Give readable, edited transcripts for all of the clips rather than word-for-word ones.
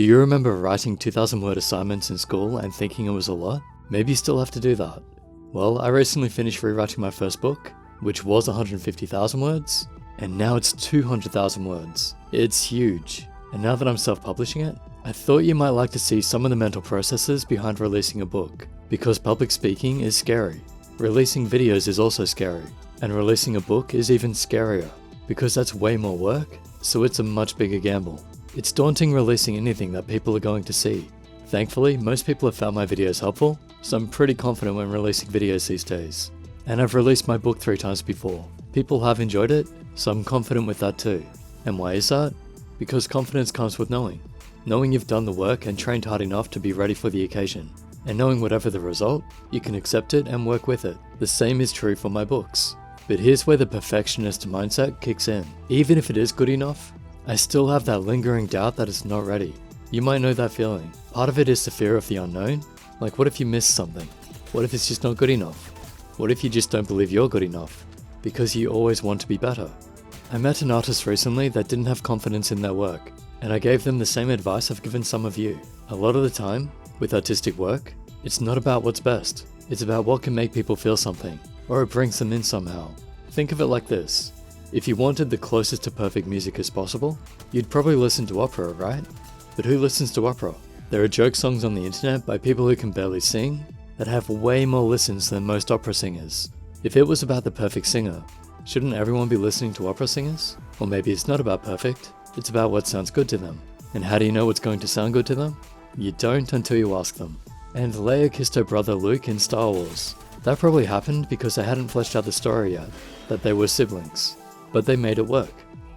Do you remember writing 2,000 word assignments in school and thinking it was a lot? Maybe you still have to do that. Well, I recently finished rewriting my first book, which was 150,000 words, and now it's 200,000 words. It's huge. And now that I'm self-publishing it, I thought you might like to see some of the mental processes behind releasing a book, because public speaking is scary. Releasing videos is also scary, and releasing a book is even scarier, because that's way more work, so it's a much bigger gamble. It's daunting releasing anything that people are going to see. Thankfully, most people have found my videos helpful, so I'm pretty confident when releasing videos these days. And I've released my book 3 times before. People have enjoyed it, so I'm confident with that too. And why is that? Because confidence comes with knowing. Knowing you've done the work and trained hard enough to be ready for the occasion. And knowing whatever the result, you can accept it and work with it. The same is true for my books. But here's where the perfectionist mindset kicks in. Even if it is good enough, I still have that lingering doubt that it's not ready. You might know that feeling. Part of it is the fear of the unknown. Like, what if you miss something? What if it's just not good enough? What if you just don't believe you're good enough? Because you always want to be better. I met an artist recently that didn't have confidence in their work, and I gave them the same advice I've given some of you. A lot of the time, with artistic work, it's not about what's best. It's about what can make people feel something, or it brings them in somehow. Think of it like this. If you wanted the closest to perfect music as possible, you'd probably listen to opera, right? But who listens to opera? There are joke songs on the internet by people who can barely sing that have way more listens than most opera singers. If it was about the perfect singer, shouldn't everyone be listening to opera singers? Or maybe it's not about perfect, it's about what sounds good to them. And how do you know what's going to sound good to them? You don't until you ask them. And Leia kissed her brother Luke in Star Wars. That probably happened because they hadn't fleshed out the story yet, that they were siblings. But they made it work.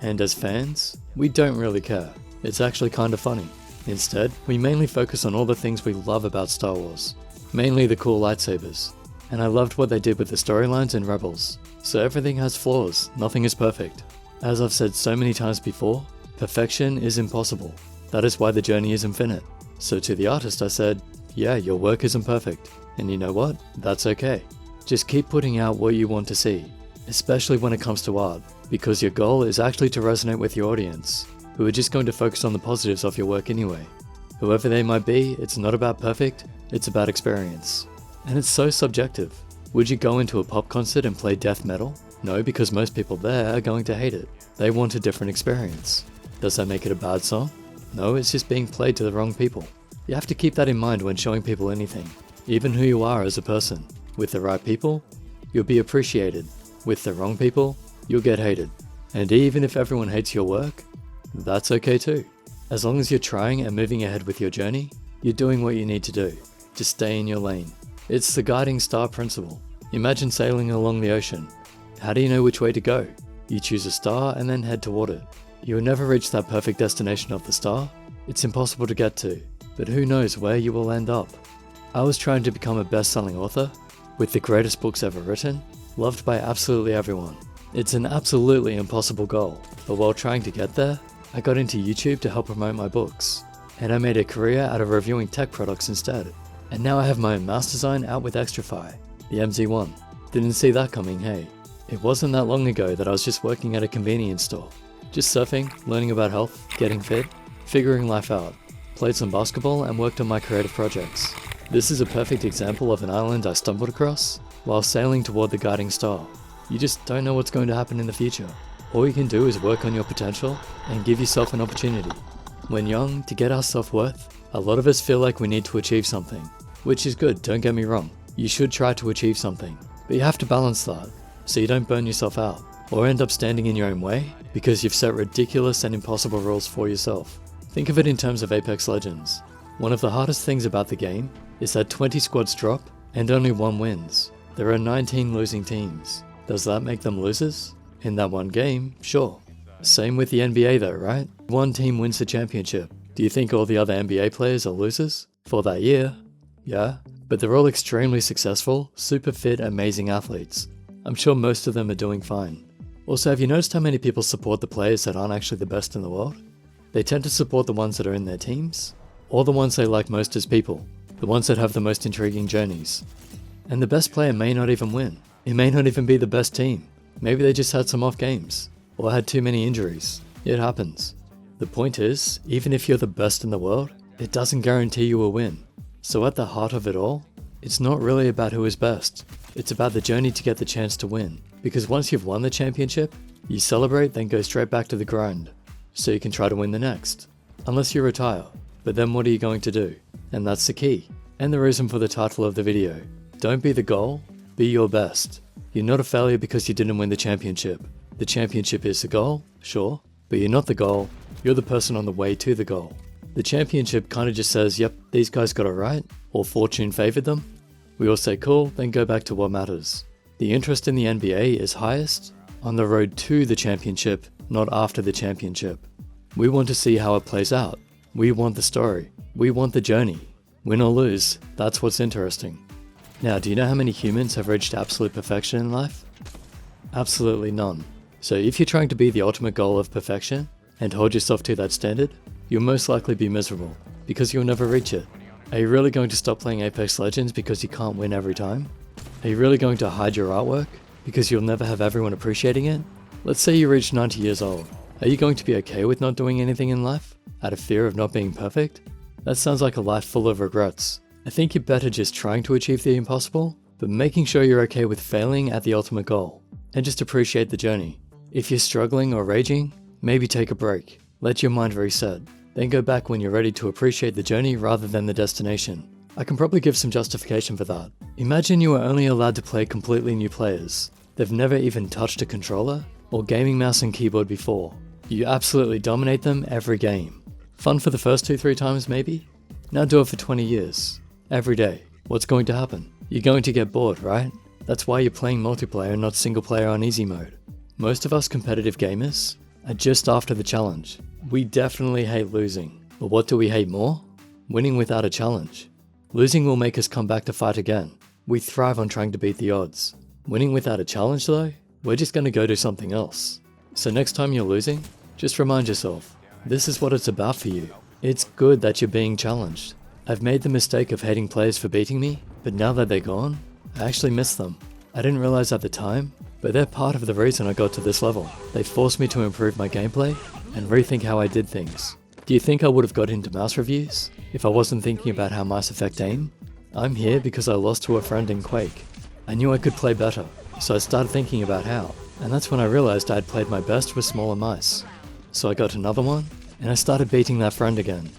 And as fans, we don't really care. It's actually kinda funny. Instead, we mainly focus on all the things we love about Star Wars. Mainly the cool lightsabers. And I loved what they did with the storylines in Rebels. So everything has flaws, nothing is perfect. As I've said so many times before, perfection is impossible. That is why the journey is infinite. So to the artist I said, yeah, your work isn't perfect. And you know what? That's okay. Just keep putting out what you want to see. Especially when it comes to art, because your goal is actually to resonate with your audience, who are just going to focus on the positives of your work anyway. Whoever they might be, it's not about perfect, it's about experience. And it's so subjective. Would you go into a pop concert and play death metal? No, because most people there are going to hate it. They want a different experience. Does that make it a bad song? No, it's just being played to the wrong people. You have to keep that in mind when showing people anything, even who you are as a person. With the right people, you'll be appreciated. With the wrong people, you'll get hated. And even if everyone hates your work, that's okay too. As long as you're trying and moving ahead with your journey, you're doing what you need to do. Just stay in your lane. It's the guiding star principle. Imagine sailing along the ocean. How do you know which way to go? You choose a star and then head toward it. You'll never reach that perfect destination of the star. It's impossible to get to, but who knows where you will end up. I was trying to become a best-selling author, with the greatest books ever written, loved by absolutely everyone. It's an absolutely impossible goal, but while trying to get there, I got into YouTube to help promote my books, and I made a career out of reviewing tech products instead. And now I have my own mouse design out with Xtrfy, the MZ1. Didn't see that coming, hey. It wasn't that long ago that I was just working at a convenience store. Just surfing, learning about health, getting fit, figuring life out. Played some basketball and worked on my creative projects. This is a perfect example of an island I stumbled across while sailing toward the guiding star. You just don't know what's going to happen in the future. All you can do is work on your potential and give yourself an opportunity. When young, to get our self-worth, a lot of us feel like we need to achieve something. Which is good, don't get me wrong. You should try to achieve something. But you have to balance that, so you don't burn yourself out, or end up standing in your own way because you've set ridiculous and impossible rules for yourself. Think of it in terms of Apex Legends. One of the hardest things about the game is that 20 squads drop and only 1 wins. There are 19 losing teams. Does that make them losers? In that one game, sure. Same with the NBA though, right? One team wins the championship. Do you think all the other NBA players are losers? For that year? Yeah, but they're all extremely successful, super fit, amazing athletes. I'm sure most of them are doing fine. Also, have you noticed how many people support the players that aren't actually the best in the world? They tend to support the ones that are in their teams, or the ones they like most as people, the ones that have the most intriguing journeys. And the best player may not even win. It may not even be the best team. Maybe they just had some off games, or had too many injuries. It happens. The point is, even if you're the best in the world, it doesn't guarantee you a win. So at the heart of it all, it's not really about who is best. It's about the journey to get the chance to win. Because once you've won the championship, you celebrate, then go straight back to the grind. So you can try to win the next. Unless you retire. But then what are you going to do? And that's the key. And the reason for the title of the video. Don't be the goal, be your best. You're not a failure because you didn't win the championship. The championship is the goal, sure, but you're not the goal, you're the person on the way to the goal. The championship kind of just says, yep, these guys got it right, or fortune favored them. We all say cool, then go back to what matters. The interest in the NBA is highest on the road to the championship, not after the championship. We want to see how it plays out. We want the story. We want the journey. Win or lose, that's what's interesting. Now, do you know how many humans have reached absolute perfection in life? Absolutely none. So if you're trying to be the ultimate goal of perfection and hold yourself to that standard, you'll most likely be miserable because you'll never reach it. Are you really going to stop playing Apex Legends because you can't win every time? Are you really going to hide your artwork because you'll never have everyone appreciating it? Let's say you reach 90 years old. Are you going to be okay with not doing anything in life out of fear of not being perfect? That sounds like a life full of regrets. I think you're better just trying to achieve the impossible, but making sure you're okay with failing at the ultimate goal, and just appreciate the journey. If you're struggling or raging, maybe take a break. Let your mind reset. Then go back when you're ready to appreciate the journey rather than the destination. I can probably give some justification for that. Imagine you are only allowed to play completely new players. They've never even touched a controller or gaming mouse and keyboard before. You absolutely dominate them every game. Fun for the first 2-3 times maybe? Now do it for 20 years. Every day. What's going to happen? You're going to get bored, right? That's why you're playing multiplayer and not single player on easy mode. Most of us competitive gamers are just after the challenge. We definitely hate losing. But what do we hate more? Winning without a challenge. Losing will make us come back to fight again. We thrive on trying to beat the odds. Winning without a challenge though? We're just going to go do something else. So next time you're losing, just remind yourself, this is what it's about for you. It's good that you're being challenged. I've made the mistake of hating players for beating me, but now that they're gone, I actually miss them. I didn't realize at the time, but they're part of the reason I got to this level. They forced me to improve my gameplay and rethink how I did things. Do you think I would have got into mouse reviews if I wasn't thinking about how mice affect aim? I'm here because I lost to a friend in Quake. I knew I could play better, so I started thinking about how, and that's when I realized I had played my best with smaller mice. So I got another one, and I started beating that friend again.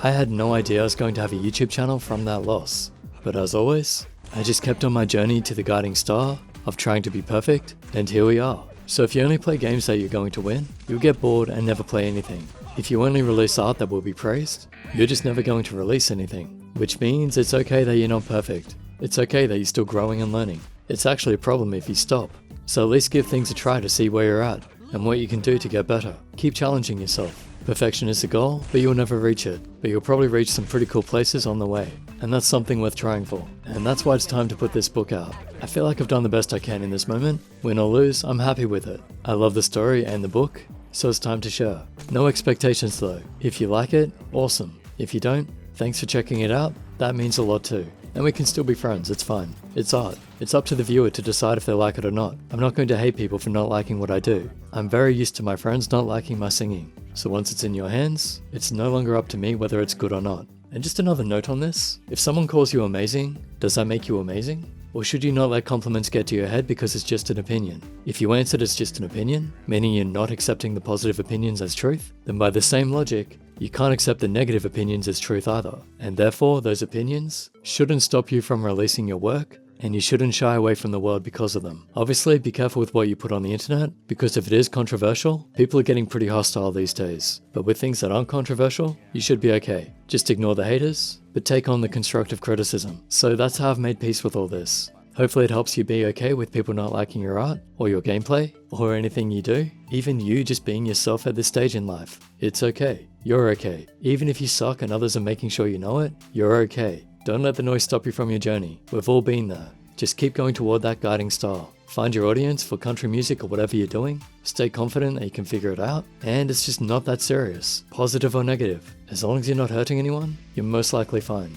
I had no idea I was going to have a YouTube channel from that loss, but as always, I just kept on my journey to the guiding star of trying to be perfect, and here we are. So if you only play games that you're going to win, you'll get bored and never play anything. If you only release art that will be praised, you're just never going to release anything, which means it's okay that you're not perfect. It's okay that you're still growing and learning. It's actually a problem if you stop. So at least give things a try to see where you're at and what you can do to get better. Keep challenging yourself. Perfection is the goal, but you'll never reach it. But you'll probably reach some pretty cool places on the way. And that's something worth trying for. And that's why it's time to put this book out. I feel like I've done the best I can in this moment. Win or lose, I'm happy with it. I love the story and the book, so it's time to share. No expectations though. If you like it, awesome. If you don't, thanks for checking it out. That means a lot too. And we can still be friends, it's fine. It's art. It's up to the viewer to decide if they like it or not. I'm not going to hate people for not liking what I do. I'm very used to my friends not liking my singing. So once it's in your hands, it's no longer up to me whether it's good or not. And just another note on this, if someone calls you amazing, does that make you amazing? Or should you not let compliments get to your head because it's just an opinion? If you answered it's just an opinion, meaning you're not accepting the positive opinions as truth, then by the same logic, you can't accept the negative opinions as truth either. And therefore, those opinions shouldn't stop you from releasing your work, and you shouldn't shy away from the world because of them. Obviously, be careful with what you put on the internet, because if it is controversial, people are getting pretty hostile these days. But with things that aren't controversial, you should be okay. Just ignore the haters, but take on the constructive criticism. So that's how I've made peace with all this. Hopefully it helps you be okay with people not liking your art, or your gameplay, or anything you do. Even you just being yourself at this stage in life. It's okay. You're okay. Even if you suck and others are making sure you know it, you're okay. Don't let the noise stop you from your journey. We've all been there. Just keep going toward that guiding star. Find your audience for country music or whatever you're doing. Stay confident that you can figure it out. And it's just not that serious. Positive or negative. As long as you're not hurting anyone, you're most likely fine.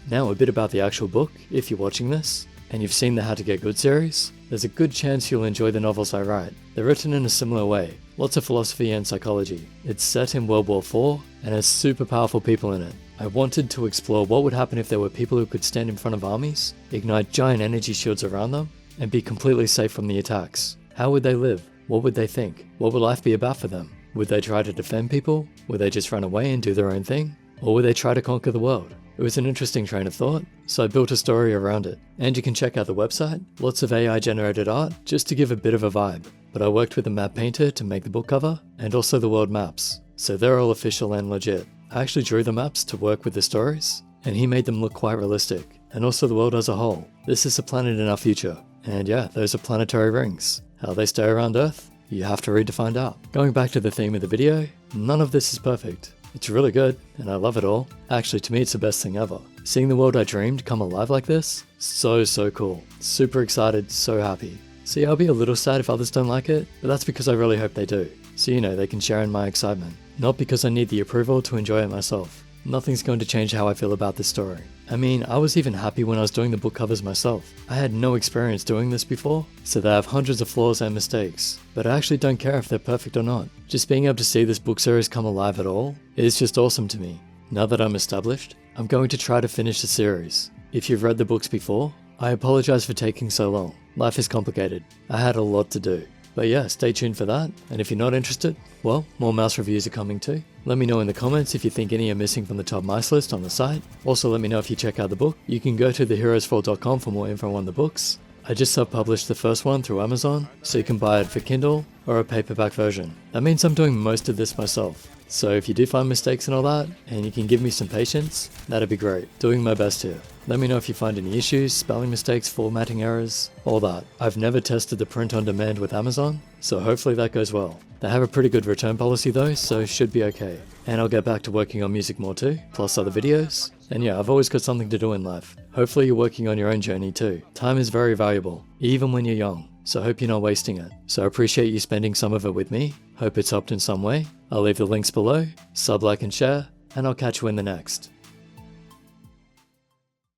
Now a bit about the actual book, if you're watching this. and you've seen the How to Get Good series, there's a good chance you'll enjoy the novels I write. They're written in a similar way, lots of philosophy and psychology. It's set in World War IV and has super powerful people in it. I wanted to explore what would happen if there were people who could stand in front of armies, ignite giant energy shields around them, and be completely safe from the attacks. How would they live? What would they think? What would life be about for them? Would they try to defend people? Would they just run away and do their own thing? Or would they try to conquer the world? It was an interesting train of thought, so I built a story around it. And you can check out the website, lots of AI generated art, just to give a bit of a vibe. But I worked with a map painter to make the book cover, and also the world maps, so they're all official and legit. I actually drew the maps to work with the stories, and he made them look quite realistic, and also the world as a whole. This is a planet in our future, and yeah, those are planetary rings. How they stay around Earth? You have to read to find out. Going back to the theme of the video, none of this is perfect. It's really good, and I love it all. Actually, to me it's the best thing ever. Seeing the world I dreamed come alive like this, so cool. Super excited, so happy. See, I'll be a little sad if others don't like it, but that's because I really hope they do. So they can share in my excitement. Not because I need the approval to enjoy it myself. Nothing's going to change how I feel about this story. I mean, I was even happy when I was doing the book covers myself. I had no experience doing this before, so they have hundreds of flaws and mistakes. But I actually don't care if they're perfect or not. Just being able to see this book series come alive at all is just awesome to me. Now that I'm established, I'm going to try to finish the series. If you've read the books before, I apologize for taking so long. Life is complicated. I had a lot to do. But yeah, stay tuned for that, and if you're not interested, well, more mouse reviews are coming too. Let me know in the comments if you think any are missing from the top mice list on the site. Also let me know if you check out the book. You can go to theheroesfall.com for more info on the books. I just self-published the first one through Amazon, so you can buy it for Kindle or a paperback version. That means I'm doing most of this myself. So if you do find mistakes and all that, and you can give me some patience, that'd be great. Doing my best here. Let me know if you find any issues, spelling mistakes, formatting errors, all that. I've never tested the print on demand with Amazon, so hopefully that goes well. They have a pretty good return policy though, so should be okay. And I'll get back to working on music more too, plus other videos. And yeah, I've always got something to do in life. Hopefully you're working on your own journey too. Time is very valuable, even when you're young. So I hope you're not wasting it. So I appreciate you spending some of it with me. Hope it's helped in some way. I'll leave the links below. Sub, like, and share, and I'll catch you in the next.